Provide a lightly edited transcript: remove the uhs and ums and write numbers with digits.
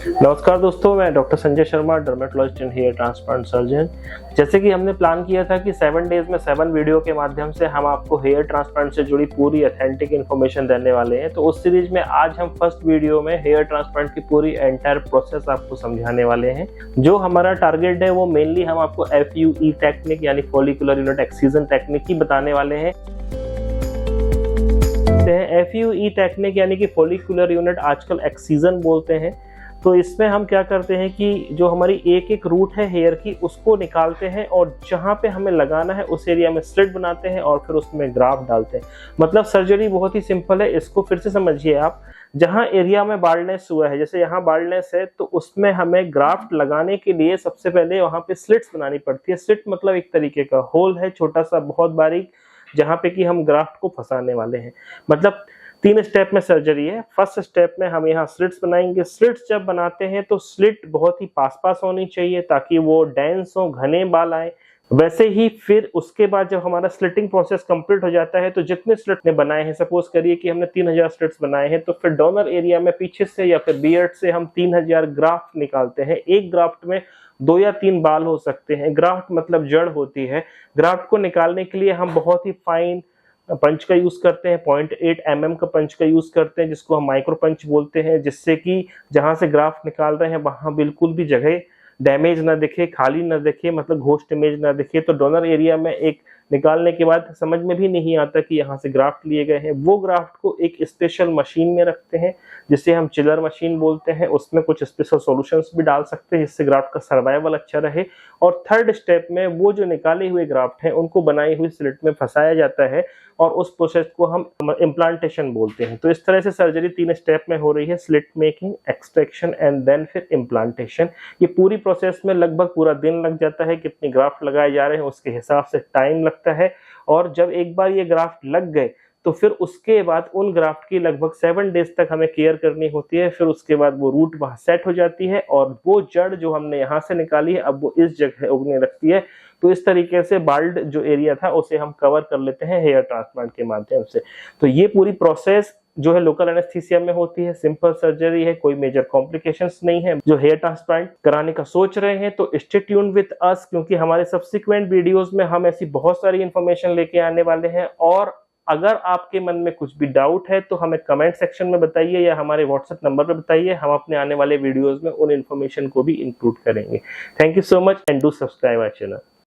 नमस्कार दोस्तों, मैं doctor Sanjay Sharma, dermatologist and hair transplant surgeon. जैसे कि हमने प्लान किया था कि 7 डेज में 7 वीडियो के माध्यम से हम आपको हेयर ट्रांसप्लांट से जुड़ी पूरी ऑथेंटिक इन्फॉर्मेशन देने वाले हैं। तो उस सीरीज में आज हम फर्स्ट वीडियो में हेयर ट्रांसप्लांट की पूरी एंटायर प्रोसेस आपको समझाने वाले हैं। जो हमारा टारगेट है वो मेनली हम आपको FUE टेक्निक यानी फॉलिकुलर यूनिट एक्सीजन टेक्निक ही बताने वाले हैं। FUE टेक्निक यानी कि फॉलिकुलर यूनिट आजकल एक्सीजन बोलते हैं। तो इसमें हम क्या करते हैं कि जो हमारी एक एक रूट है हेयर की उसको निकालते हैं और जहाँ पे हमें लगाना है उस एरिया में स्लिट बनाते हैं और फिर उसमें ग्राफ्ट डालते हैं। मतलब सर्जरी बहुत ही सिंपल है, इसको फिर से समझिए आप। जहाँ एरिया में बाल्डनेस हुआ है, जैसे यहाँ बाल्डनेस है, तो उसमें हमें ग्राफ्ट लगाने के लिए सबसे पहले वहाँ पे स्लिट्स बनानी पड़ती है। स्लिट मतलब एक तरीके का होल है, छोटा सा बहुत बारीक, जहाँ पे कि हम ग्राफ्ट को फंसाने वाले हैं। मतलब 3 स्टेप में सर्जरी है। फर्स्ट स्टेप में हम यहाँ स्लिट्स बनाएंगे। स्लिट्स जब बनाते हैं तो स्लिट बहुत ही पास होनी चाहिए ताकि वो डेंस हो, घने बाल आए। वैसे ही फिर उसके बाद जब हमारा स्लिटिंग प्रोसेस कंप्लीट हो जाता है तो जितने स्लिट ने बनाए हैं, सपोज करिए कि हमने 3000 स्लिट्स बनाए हैं, तो फिर डोनर एरिया में पीछे से या फिर बियर्ड से हम 3000 ग्राफ्ट निकालते हैं। एक ग्राफ्ट में 2 या 3 बाल हो सकते हैं। ग्राफ्ट मतलब जड़ होती है। ग्राफ्ट को निकालने के लिए हम बहुत ही फाइन पंच का यूज करते हैं, 0.8 mm का पंच का यूज करते हैं, जिसको हम माइक्रो पंच बोलते हैं, जिससे कि जहां से ग्राफ्ट निकाल रहे हैं वहां बिल्कुल भी जगह डैमेज ना दिखे, खाली ना दिखे, मतलब घोस्ट इमेज ना दिखे। तो डोनर एरिया में एक निकालने के बाद समझ में भी नहीं आता कि यहाँ से ग्राफ्ट लिए गए हैं। वो ग्राफ्ट को एक स्पेशल मशीन में रखते हैं जिसे हम चिलर मशीन बोलते हैं। उसमें कुछ स्पेशल सॉल्यूशंस भी डाल सकते हैं जिससे ग्राफ्ट का सर्वाइवल अच्छा रहे। और थर्ड स्टेप में वो जो निकाले हुए ग्राफ्ट हैं उनको बनाई हुई स्लिट में फंसाया जाता है और उस प्रोसेस को हम इम्प्लांटेशन बोलते हैं। तो इस तरह से सर्जरी 3 स्टेप में हो रही है: slit making, extraction and then फिर इम्प्लांटेशन। ये पूरी प्रोसेस में लगभग पूरा दिन लग जाता है। कितने ग्राफ्ट लगाए जा रहे हैं उसके हिसाब से टाइम लगता है। और जब एक बार ये ग्राफ्ट लग गए तो फिर उसके बाद उन ग्राफ्ट की लगभग 7 डेज तक हमें केयर करनी होती है। फिर उसके बाद वो रूट वहां सेट हो जाती है और वो जड़ जो हमने यहाँ से निकाली है अब वो इस जगह उगने लगती है। तो इस तरीके से बाल्ड जो एरिया था उसे हम कवर कर लेते हैं हेयर ट्रांसप्लांट के माध्यम से। तो ये पूरी प्रोसेस जो है लोकल एनेस्थीसिया में होती है। सिंपल सर्जरी है, कोई मेजर कॉम्प्लिकेशंस नहीं है। जो हेयर ट्रांसप्लांट कराने का सोच रहे हैं तो स्टे ट्यून विद अस, क्योंकि हमारे सब्सिक्वेंट वीडियोस में हम ऐसी बहुत सारी इंफॉर्मेशन लेके आने वाले हैं। और अगर आपके मन में कुछ भी डाउट है तो हमें कमेंट सेक्शन में बताइए या हमारे व्हाट्सएप नंबर पर बताइए। हम अपने आने वाले वीडियोस में उन इन्फॉर्मेशन को भी इंक्लूड करेंगे। Thank you so much and do subscribe our channel.